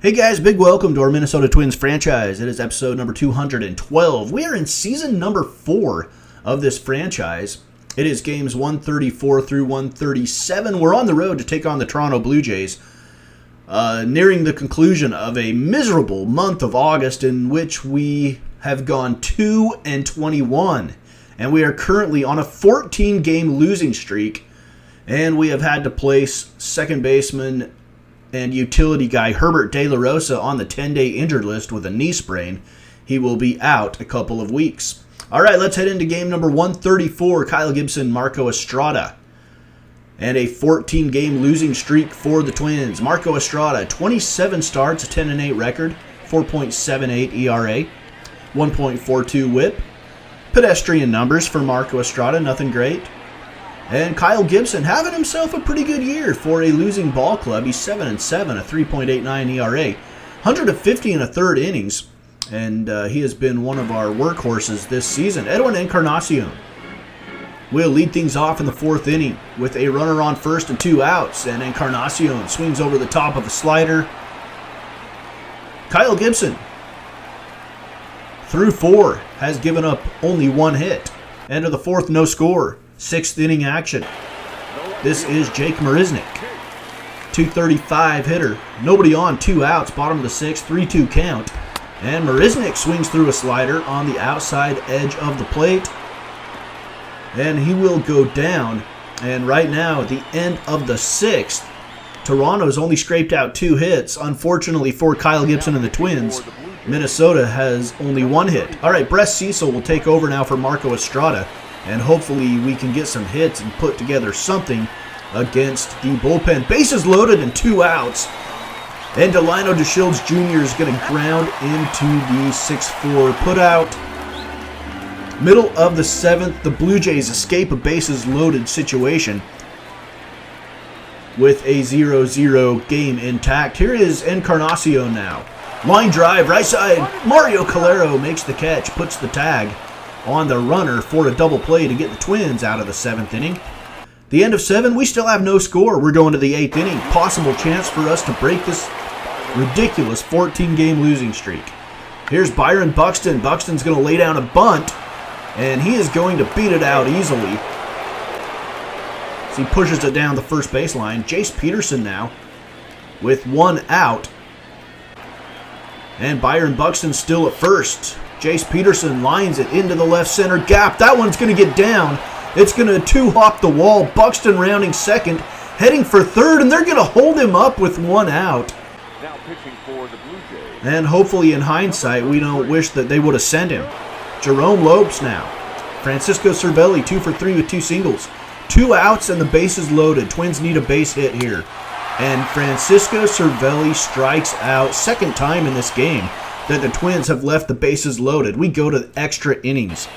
Hey guys, big welcome to our Minnesota Twins franchise. It is episode number 212. We are in season number 4 of this franchise. It is games 134 through 137. We're on the road to take on the Toronto Blue Jays, nearing the conclusion of a miserable month of August in which we have gone 2-21. And we are currently on a 14-game losing streak, and we have had to place second baseman and utility guy Herbert De La Rosa on the 10-day injured list with a knee sprain. He will be out a couple of weeks. All right, let's head into game number 134. Kyle Gibson, Marco Estrada. And a 14-game losing streak for the Twins. Marco Estrada, 27 starts, a 10-8 record, 4.78 ERA, 1.42 whip. Pedestrian numbers for Marco Estrada, nothing great. And Kyle Gibson having himself a pretty good year for a losing ball club. He's 7-7, a 3.89 ERA, 150 and a third innings, and he has been one of our workhorses this season. Edwin Encarnacion will lead things off in the fourth inning with a runner on first and 2 outs, and Encarnacion swings over the top of a slider. Kyle Gibson, through 4, has given up only 1 hit. End of the fourth, no score. 6th inning action. This is Jake Marisnick. 235 hitter. Nobody on, 2 outs. Bottom of the 6th, 3-2 count. And Marisnick swings through a slider on the outside edge of the plate. And he will go down. And right now, at the end of the 6th, Toronto's only scraped out 2 hits. Unfortunately for Kyle Gibson and the Twins, Minnesota has only 1 hit. All right, Brett Cecil will take over now for Marco Estrada. And hopefully we can get some hits and put together something against the bullpen. Bases loaded and 2 outs. And Delino DeShields Jr. is going to ground into the 6-4 putout. Middle of the 7th, the Blue Jays escape a bases loaded situation with a 0-0 game intact. Here is Encarnacion now. Line drive, right side. Mario Calero makes the catch, puts the tag on the runner for a double play to get the Twins out of the 7th inning. The end of 7, we still have no score. We're going to the 8th inning. Possible chance for us to break this ridiculous 14-game losing streak. Here's Byron Buxton. Buxton's going to lay down a bunt, and he is going to beat it out easily as he pushes it down the first baseline. Jace Peterson now with 1 out. And Byron Buxton still at first. Jace Peterson lines it into the left center gap. That one's going to get down. It's going to 2-hop the wall. Buxton rounding second, heading for third, and they're going to hold him up with 1 out. Now pitching for the Blue Jays. And hopefully in hindsight, we don't wish that they would have sent him. Jerome Lopes now. Francisco Cervelli, 2 for 3 with 2 singles. 2 outs and the bases loaded. Twins need a base hit here. And Francisco Cervelli strikes out, second time in this game that the Twins have left the bases loaded. We go to extra innings.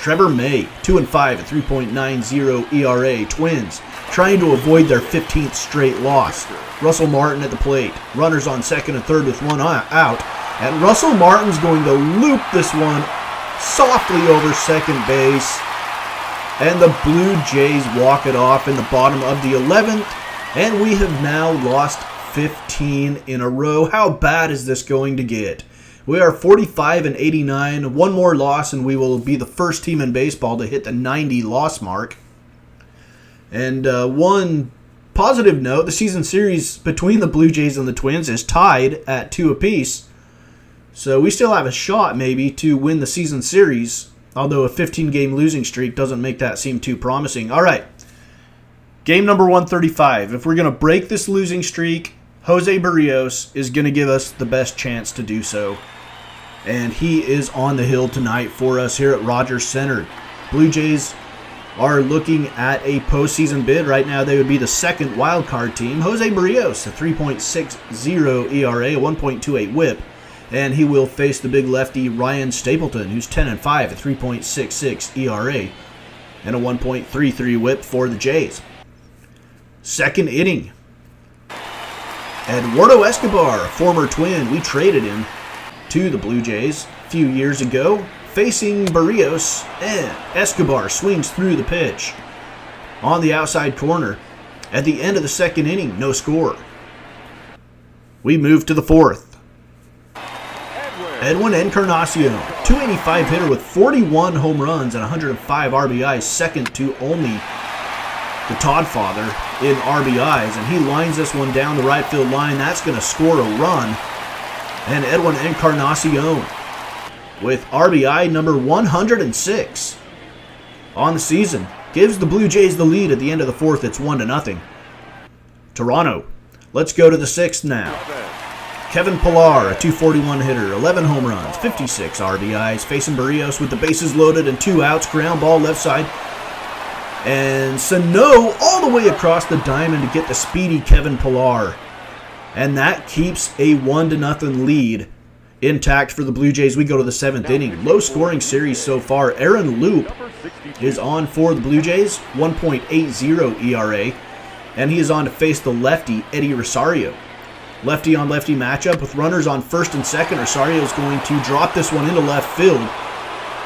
Trevor May, 2-5 at 3.90 ERA. Twins trying to avoid their 15th straight loss. Russell Martin at the plate. Runners on second and third with 1 out. And Russell Martin's going to loop this one softly over second base. And the Blue Jays walk it off in the bottom of the 11th. And we have now lost 15 in a row. How bad is this going to get? We are 45-89. 1 more loss and we will be the first team in baseball to hit the 90 loss mark. And one positive note, the season series between the Blue Jays and the Twins is tied at 2 apiece. So we still have a shot maybe to win the season series, although a 15-game losing streak doesn't make that seem too promising. All right, game number 135. If we're going to break this losing streak, Jose Barrios is going to give us the best chance to do so. And he is on the hill tonight for us here at Rogers Center. Blue Jays are looking at a postseason bid. Right now they would be the second wildcard team. Jose Barrios, a 3.60 ERA, a 1.28 whip. And he will face the big lefty Ryan Stapleton, who's 10-5 at 3.66 ERA and a 1.33 whip for the Jays. Second inning. Eduardo Escobar, a former Twin, we traded him to the Blue Jays a few years ago. Facing Barrios, and Escobar swings through the pitch on the outside corner. At the end of the second inning, no score. We move to the fourth. Edwin Encarnacion, 285 hitter with 41 home runs and 105 RBIs, second to only the Todd father in RBIs, and he lines this one down the right field line. That's going to score a run. And Edwin Encarnacion with RBI number 106 on the season gives the Blue Jays the lead at the end of the fourth. It's 1-0. Toronto. Let's go to the sixth now. Kevin Pillar, a 241 hitter, 11 home runs, 56 RBIs, facing Barrios with the bases loaded and 2 outs, ground ball left side. And Sano all the way across the diamond to get the speedy Kevin Pillar. And that keeps a 1-0 lead intact for the Blue Jays. We go to the seventh inning. Low scoring series so far. Aaron Loop is on for the Blue Jays, 1.80 ERA. And he is on to face the lefty, Eddie Rosario. Lefty on lefty matchup with runners on first and second. Rosario is going to drop this one into left field.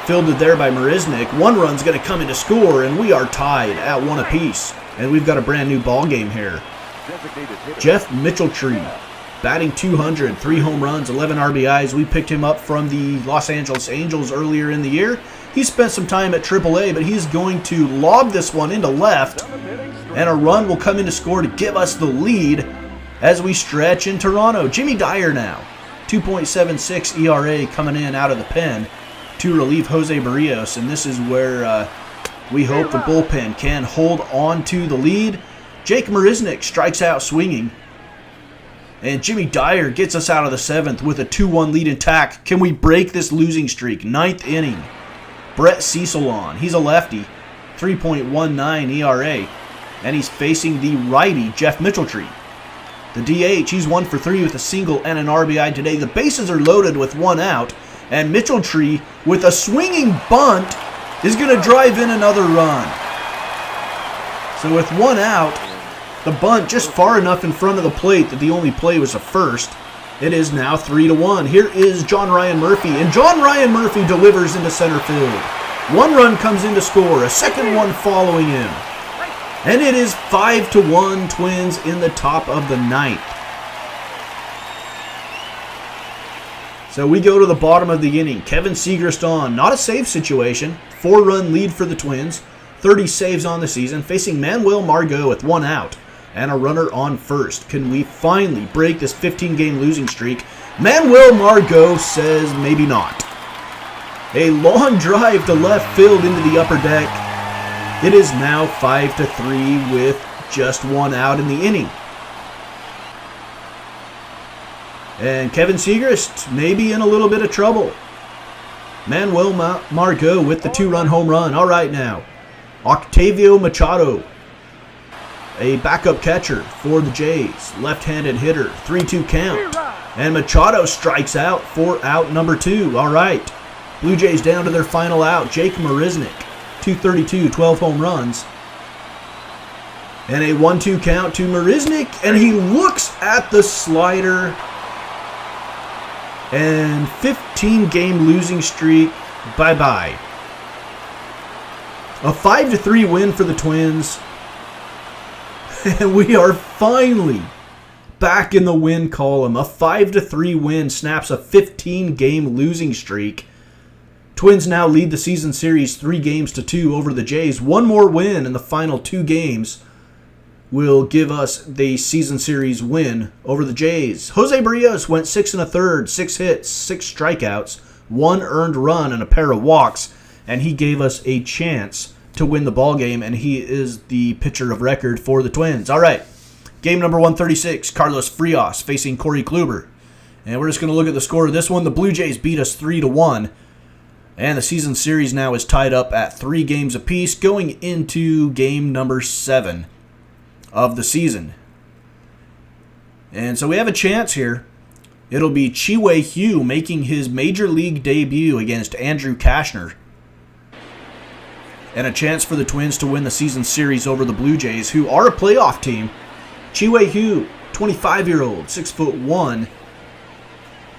Fielded there by Marisnik. One run's going to come in to score, and we are tied at 1 apiece. And we've got a brand new ball game here. Jeff Mitchelltree, batting 200, 3 home runs, 11 RBIs. We picked him up from the Los Angeles Angels earlier in the year. He spent some time at AAA, but he's going to lob this one into left, and a run will come in to score to give us the lead as we stretch in Toronto. Jimmy Dyer now, 2.76 ERA coming in out of the pen to relieve Jose Barrios, and this is where we hope the bullpen can hold on to the lead. Jake Marisnik strikes out swinging, and Jimmy Dyer gets us out of the seventh with a 2-1 lead intact. Can we break this losing streak? Ninth inning. Brett Cecil on. He's a lefty, 3.19 ERA, and he's facing the righty, Jeff Mitchelltree. The DH, he's 1 for 3 with a single and an RBI today. The bases are loaded with 1 out, and Mitchelltree, with a swinging bunt, is going to drive in another run. So with 1 out, the bunt just far enough in front of the plate that the only play was a first. It is now 3-1. Here is John Ryan Murphy, and John Ryan Murphy delivers into center field. 1 run comes in to score, a second one following him. And it is 5-1 Twins in the top of the ninth. So we go to the bottom of the inning. Kevin Segrist on. Not a save situation. 4-run lead for the Twins. 30 saves on the season. Facing Manuel Margot with 1 out and a runner on first. Can we finally break this 15-game losing streak? Manuel Margot says maybe not. A long drive to left field into the upper deck. It is now 5-3 with just 1 out in the inning. And Kevin Segrist may be in a little bit of trouble. Manuel Margot with the 2-run home run. All right now. Octavio Machado, a backup catcher for the Jays. Left-handed hitter, 3-2 count. And Machado strikes out for out number 2. All right. Blue Jays down to their final out. Jake Marisnik, 232, 12 home runs. And a 1-2 count to Marisnik, and he looks at the slider. And 15-game losing streak, bye-bye. A 5-3 win for the Twins. And we are finally back in the win column. A 5-3 win snaps a 15-game losing streak. Twins now lead the season series 3-2 over the Jays. One more win in the final 2 games will give us the season series win over the Jays. Jose Barrios went 6 1/3, 6 hits, 6 strikeouts, 1 earned run, and a pair of walks, and he gave us a chance to win the ball game, and he is the pitcher of record for the Twins. All right, game number 136, Carlos Frias facing Corey Kluber. And we're just going to look at the score of this one. The Blue Jays beat us 3-1. And the season series now is tied up at 3 games apiece, going into game number 7 of the season. And so we have a chance here. It'll be Chi-Wei Hugh making his major league debut against Andrew Kashner. And a chance for the Twins to win the season series over the Blue Jays, who are a playoff team. Chi-Wei Hugh, 25-year-old, 6'1",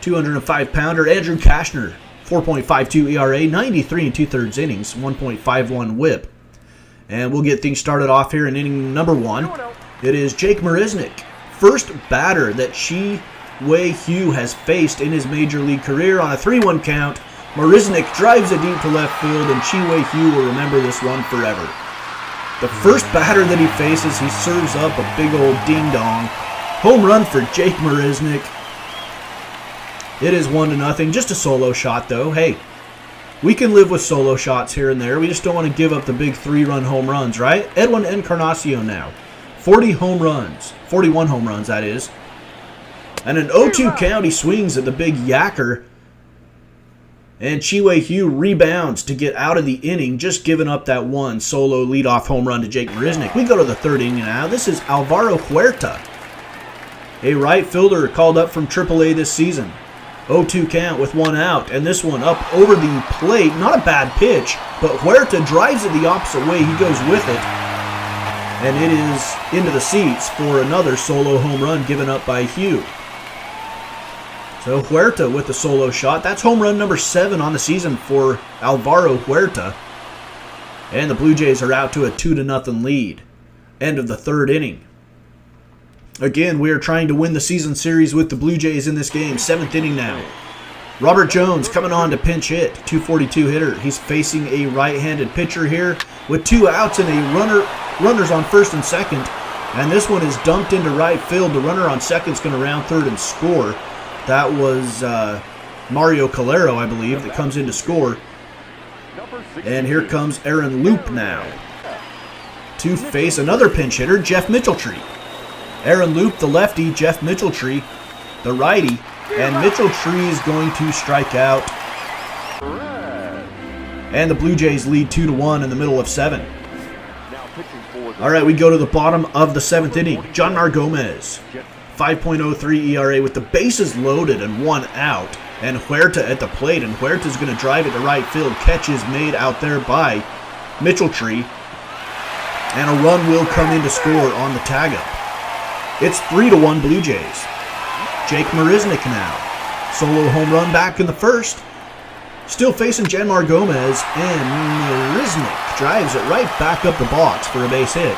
205-pounder. Andrew Kashner, 4.52 ERA, 93 2/3 innings, 1.51 whip. And we'll get things started off here in inning number 1. It is Jake Marisnik, first batter that Chi Wei Hugh has faced in his major league career. On a 3-1 count, Marisnick drives it deep to left field, and Wei Hugh will remember this one forever. The first batter that he faces, he serves up a big old ding-dong. Home run for Jake Marisnick. It is 1-0. Just a solo shot, though. Hey, we can live with solo shots here and there. We just don't want to give up the big 3-run home runs, right? Edwin Encarnacion now. 40 home runs. 41 home runs, that is. And an 0-2 count, he swings at the big yacker. And Wei Hugh rebounds to get out of the inning, just giving up that one solo leadoff home run to Jake Marisnick. We go to the third inning now. This is Alvaro Huerta, a right fielder called up from AAA this season. 0-2 count with 1 out, and this one up over the plate. Not a bad pitch, but Huerta drives it the opposite way. He goes with it, and it is into the seats for another solo home run given up by Hugh. So Huerta with the solo shot. That's home run number 7 on the season for Alvaro Huerta. And the Blue Jays are out to a 2-0 lead. End of the third inning. Again, we are trying to win the season series with the Blue Jays in this game. 7th inning now. Robert Jones coming on to pinch hit. 242 hitter. He's facing a right-handed pitcher here with 2 outs and runners on first and second. And this one is dumped into right field. The runner on second is going to round third and score. That was Mario Calero, I believe, that comes in to score. And here comes Aaron Loop now to face another pinch hitter, Jeff Mitchelltree. Aaron Loop, the lefty, Jeff Mitchelltree, the righty, and Mitchelltree is going to strike out. And the Blue Jays lead 2-1 in the middle of 7. All right, we go to the bottom of the 7th inning. Jonmar Gomez, 5.03 ERA with the bases loaded and 1 out. And Huerta at the plate, and Huerta's going to drive it to right field. Catch is made out there by Mitchelltree. And a run will come in to score on the tag-up. It's 3-1 Blue Jays. Jake Marisnick now. Solo home run back in the first. Still facing Jonmar Gomez, and Marisnick drives it right back up the box for a base hit.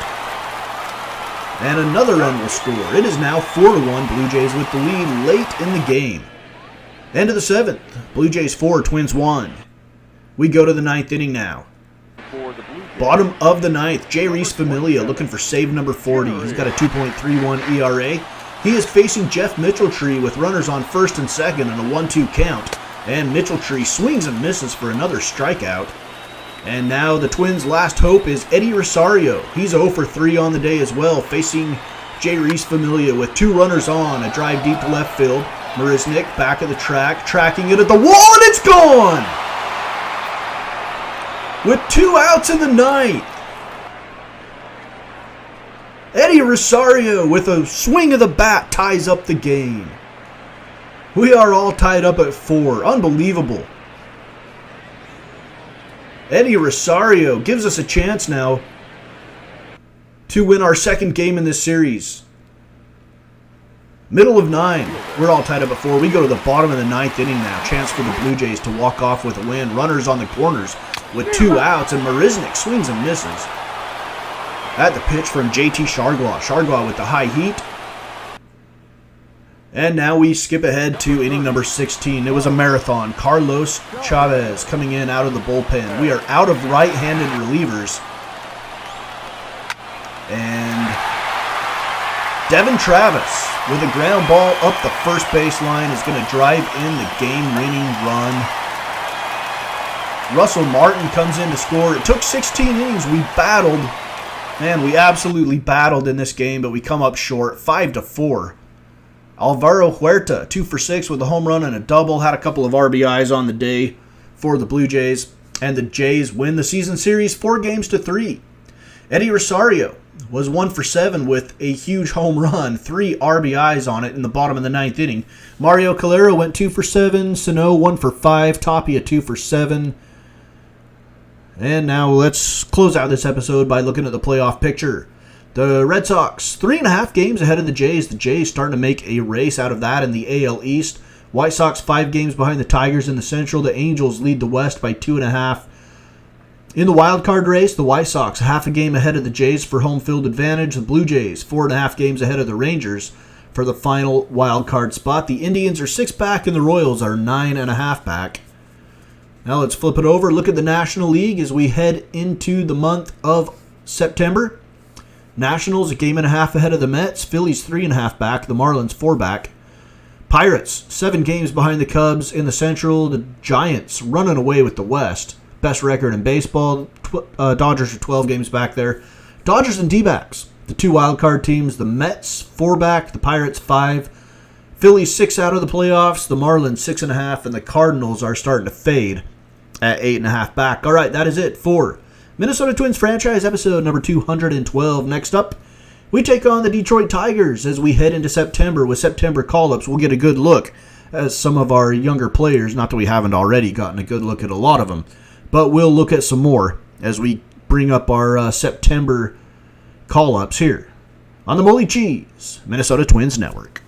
And another run will score. It is now 4-1 Blue Jays with the lead late in the game. End of the 7th. Blue Jays 4, Twins 1. We go to the 9th inning now. Bottom of the 9th, J. Reese Familia looking for save number 40. He's got a 2.31 ERA. He is facing Jeff Mitchelltree with runners on first and second and a 1-2 count. And Mitchelltree swings and misses for another strikeout. And now the Twins' last hope is Eddie Rosario. He's 0 for 3 on the day as well, facing J. Reese Familia with 2 runners on. A drive deep to left field. Marisnick back of the track, tracking it at the wall, and it's gone! With 2 outs in the 9th. Eddie Rosario with a swing of the bat ties up the game. We are all tied up at 4. Unbelievable. Eddie Rosario gives us a chance now to win our second game in this series. Middle of 9. We're all tied up at 4. We go to the bottom of the 9th inning now. Chance for the Blue Jays to walk off with a win. Runners on the corners with 2 outs, and Marisnick swings and misses. At the pitch from JT Chargois. Chargois with the high heat. And now we skip ahead to inning number 16. It was a marathon. Carlos Chavez coming in out of the bullpen. We are out of right-handed relievers. And Devin Travis with a ground ball up the first baseline is going to drive in the game-winning run. Russell Martin comes in to score. It took 16 innings. We battled. Man, we absolutely battled in this game, but we come up short, 5-4. Alvaro Huerta, 2 for 6 with a home run and a double. Had a couple of RBIs on the day for the Blue Jays. And the Jays win the season series 4-3. Eddie Rosario was 1 for 7 with a huge home run. 3 RBIs on it in the bottom of the 9th inning. Mario Calero went 2 for 7. Sano 1 for 5. Tapia 2 for 7. And now let's close out this episode by looking at the playoff picture. The Red Sox, 3.5 games ahead of the Jays. The Jays starting to make a race out of that in the AL East. White Sox 5 games behind the Tigers in the Central. The Angels lead the West by 2.5. In the wild card race, the White Sox half a game ahead of the Jays for home field advantage. The Blue Jays 4.5 games ahead of the Rangers for the final wild card spot. The Indians are 6 back and the Royals are 9.5 back. Now let's flip it over. Look at the National League as we head into the month of September. Nationals a game and a half ahead of the Mets. Phillies 3.5 back. The Marlins 4 back. Pirates 7 games behind the Cubs in the Central. The Giants running away with the West. Best record in baseball. Dodgers are 12 games back there. Dodgers and D-backs, the 2 wildcard teams. The Mets 4 back. The Pirates 5. Phillies 6 out of the playoffs. The Marlins 6.5. And the Cardinals are starting to fade at 8.5 back. All right, that is it for Minnesota Twins franchise episode number 212. Next up, we take on the Detroit Tigers as we head into September. With September call-ups, we'll get a good look at some of our younger players. Not that we haven't already gotten a good look at a lot of them, but we'll look at some more as we bring up our September call-ups here on the Moley Cheese Minnesota Twins Network.